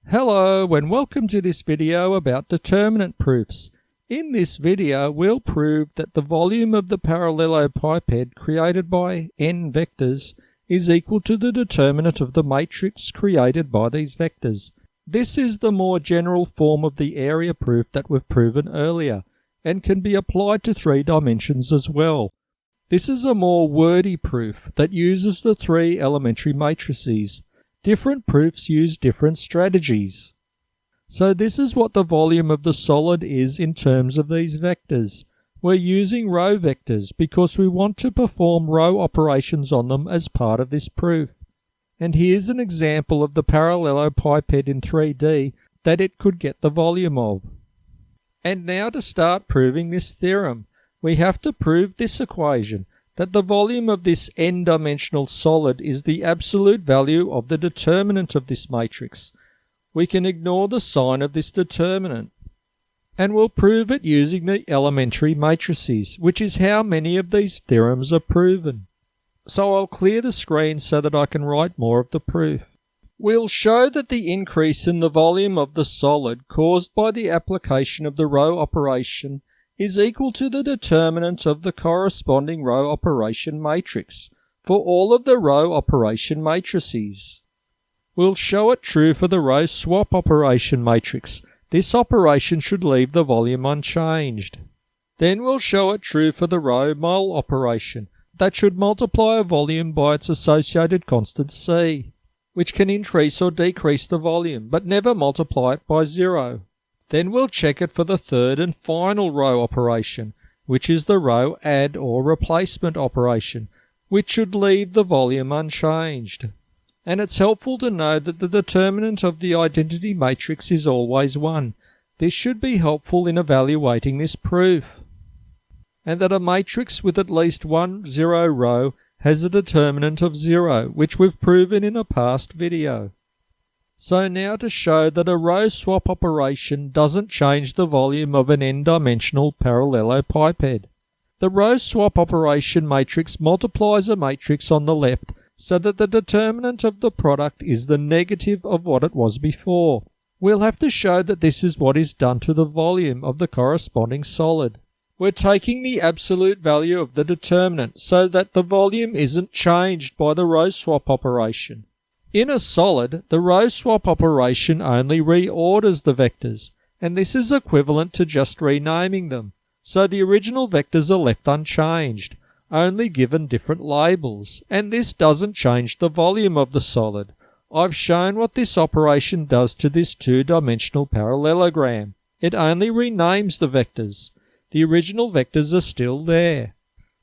Hello and welcome to this video about determinant proofs. In this video we'll prove that the volume of the parallelepiped created by n vectors is equal to the determinant of the matrix created by these vectors. This is the more general form of the area proof that we've proven earlier and can be applied to 3 dimensions as well. This is a more wordy proof that uses the 3 elementary matrices. Different proofs use different strategies. So this is what the volume of the solid is in terms of these vectors. We're using row vectors because we want to perform row operations on them as part of this proof. And here's an example of the parallelepiped in 3D that it could get the volume of. And now to start proving this theorem, we have to prove this equation, that the volume of this n-dimensional solid is the absolute value of the determinant of this matrix. We can ignore the sign of this determinant, and we'll prove it using the elementary matrices, which is how many of these theorems are proven. So I'll clear the screen so that I can write more of the proof. We'll show that the increase in the volume of the solid caused by the application of the row operation is equal to the determinant of the corresponding row operation matrix for all of the row operation matrices. We'll show it true for the row swap operation matrix. This operation should leave the volume unchanged. Then we'll show it true for the row mul operation. That should multiply a volume by its associated constant c, which can increase or decrease the volume, but never multiply it by 0. Then we'll check it for the third and final row operation, which is the row add or replacement operation, which should leave the volume unchanged. And it's helpful to know that the determinant of the identity matrix is always 1. This should be helpful in evaluating this proof. And that a matrix with at least one 0 row has a determinant of 0, which we've proven in a past video. So now to show that a row swap operation doesn't change the volume of an n-dimensional parallelepiped. The row swap operation matrix multiplies a matrix on the left so that the determinant of the product is the negative of what it was before. We'll have to show that this is what is done to the volume of the corresponding solid. We're taking the absolute value of the determinant so that the volume isn't changed by the row swap operation. In a solid, the row swap operation only reorders the vectors, and this is equivalent to just renaming them. So the original vectors are left unchanged, only given different labels, and this doesn't change the volume of the solid. I've shown what this operation does to this 2-dimensional parallelogram. It only renames the vectors. The original vectors are still there.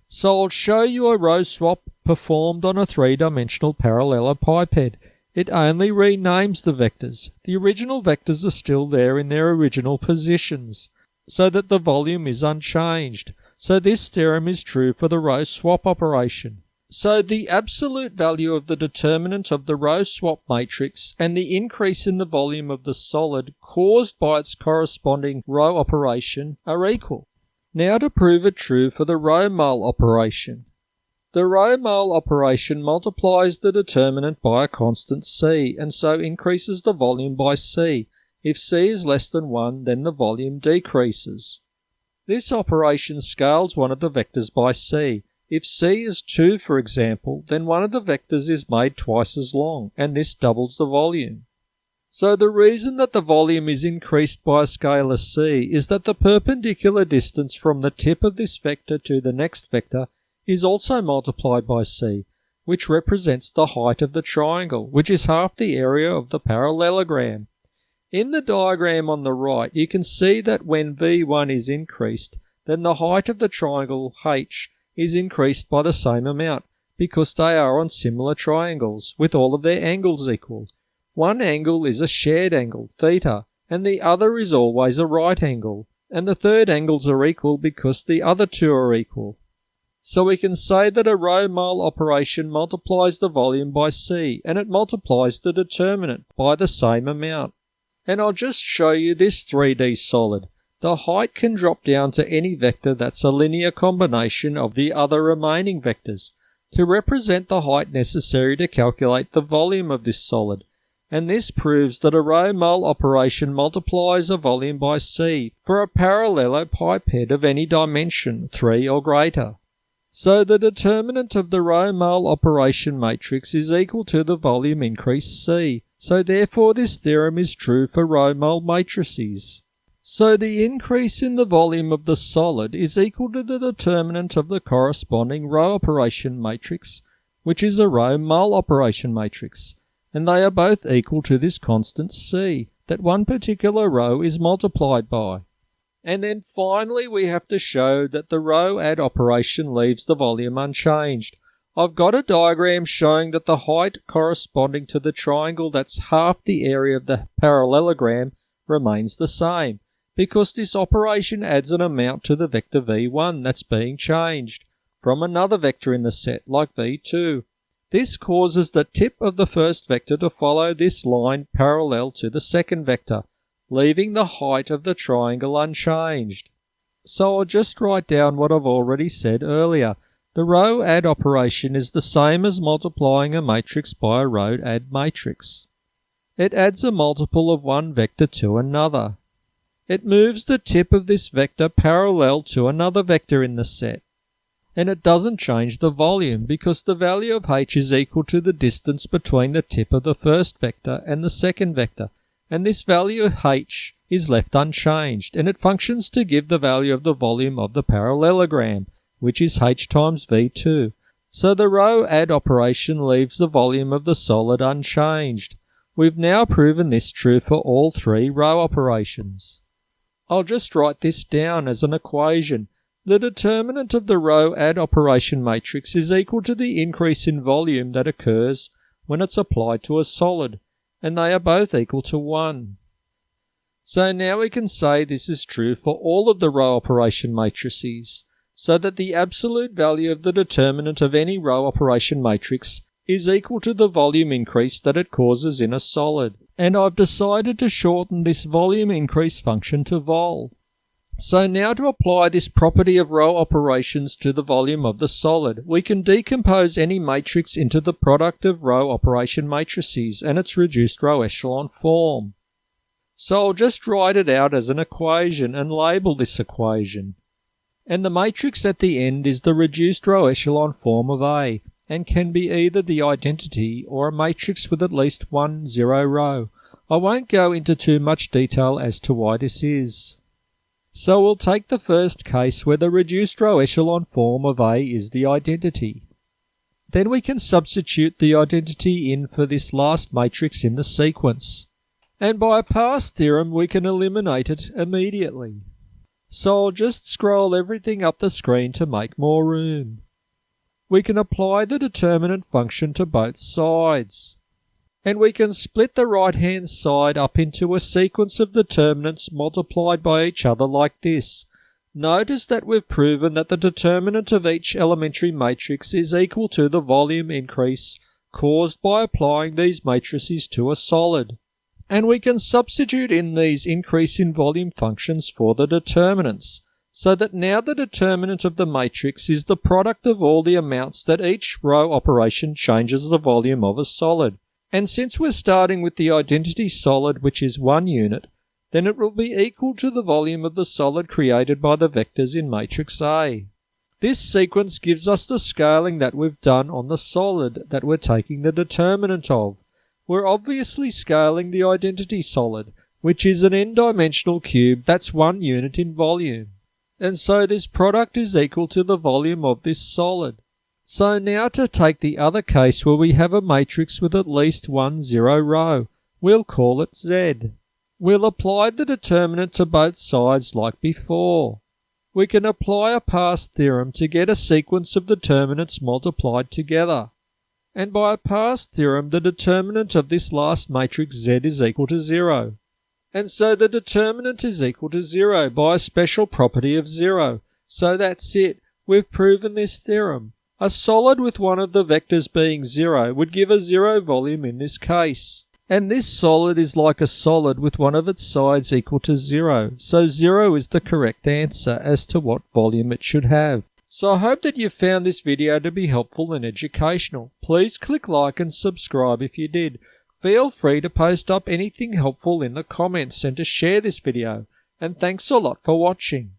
So I'll show you a row swap performed on a 3-dimensional parallelepiped. It only renames the vectors. The original vectors are still there in their original positions, so that the volume is unchanged. So this theorem is true for the row swap operation. So the absolute value of the determinant of the row swap matrix and the increase in the volume of the solid caused by its corresponding row operation are equal. Now to prove it true for the row mul operation. The row mul operation multiplies the determinant by a constant c, and so increases the volume by c. If c is less than 1, then the volume decreases. This operation scales one of the vectors by c. If c is 2, for example, then one of the vectors is made twice as long, and this doubles the volume. So the reason that the volume is increased by a scalar c is that the perpendicular distance from the tip of this vector to the next vector is also multiplied by c, which represents the height of the triangle, which is half the area of the parallelogram. In the diagram on the right, you can see that when v1 is increased, then the height of the triangle h is increased by the same amount, because they are on similar triangles, with all of their angles equal. One angle is a shared angle, theta, and the other is always a right angle, and the third angles are equal because the other two are equal. So we can say that a row mul operation multiplies the volume by c, and it multiplies the determinant by the same amount. And I'll just show you this 3D solid. The height can drop down to any vector that's a linear combination of the other remaining vectors to represent the height necessary to calculate the volume of this solid. and this proves that a row mole operation multiplies a volume by C for a parallelepiped of any dimension, 3 or greater. So the determinant of the row mole operation matrix is equal to the volume increase C, so therefore this theorem is true for row mole matrices. So the increase in the volume of the solid is equal to the determinant of the corresponding row operation matrix, which is a row mole operation matrix, and they are both equal to this constant C that one particular row is multiplied by. And then finally we have to show that the row add operation leaves the volume unchanged. I've got a diagram showing that the height corresponding to the triangle that's half the area of the parallelogram remains the same, because this operation adds an amount to the vector v1 that's being changed from another vector in the set, like v2. This causes the tip of the first vector to follow this line parallel to the second vector, leaving the height of the triangle unchanged. So I'll just write down what I've already said earlier. The row add operation is the same as multiplying a matrix by a row add matrix. It adds a multiple of one vector to another. It moves the tip of this vector parallel to another vector in the set. And it doesn't change the volume because the value of h is equal to the distance between the tip of the first vector and the second vector, and this value of h is left unchanged, and it functions to give the value of the volume of the parallelogram, which is h times v2. So the row add operation leaves the volume of the solid unchanged. We've now proven this true for all three row operations. I'll just write this down as an equation. The determinant of the row add operation matrix is equal to the increase in volume that occurs when it's applied to a solid, and they are both equal to 1. So now we can say this is true for all of the row operation matrices, so that the absolute value of the determinant of any row operation matrix is equal to the volume increase that it causes in a solid. And I've decided to shorten this volume increase function to vol. So now to apply this property of row operations to the volume of the solid, we can decompose any matrix into the product of row operation matrices and its reduced row echelon form. So I'll just write it out as an equation and label this equation. And the matrix at the end is the reduced row echelon form of A, and can be either the identity or a matrix with at least one zero row. I won't go into too much detail as to why this is. So we'll take the first case where the reduced row echelon form of A is the identity. Then we can substitute the identity in for this last matrix in the sequence. And by a pass theorem we can eliminate it immediately. So I'll just scroll everything up the screen to make more room. We can apply the determinant function to both sides. And we can split the right-hand side up into a sequence of determinants multiplied by each other like this. Notice that we've proven that the determinant of each elementary matrix is equal to the volume increase caused by applying these matrices to a solid. And we can substitute in these increase in volume functions for the determinants, so that now the determinant of the matrix is the product of all the amounts that each row operation changes the volume of a solid. And since we're starting with the identity solid, which is 1 unit, then it will be equal to the volume of the solid created by the vectors in matrix A. This sequence gives us the scaling that we've done on the solid that we're taking the determinant of. We're obviously scaling the identity solid, which is an n-dimensional cube that's 1 unit in volume. And so this product is equal to the volume of this solid. So now to take the other case where we have a matrix with at least one zero row, we'll call it Z. We'll apply the determinant to both sides like before. We can apply a pass theorem to get a sequence of determinants multiplied together. And by a pass theorem, the determinant of this last matrix Z is equal to 0. And so the determinant is equal to 0 by a special property of 0. So that's it. We've proven this theorem. A solid with one of the vectors being 0 would give a 0 volume in this case. And this solid is like a solid with one of its sides equal to 0. So 0 is the correct answer as to what volume it should have. So I hope that you found this video to be helpful and educational. Please click like and subscribe if you did. Feel free to post up anything helpful in the comments and to share this video. And thanks a lot for watching.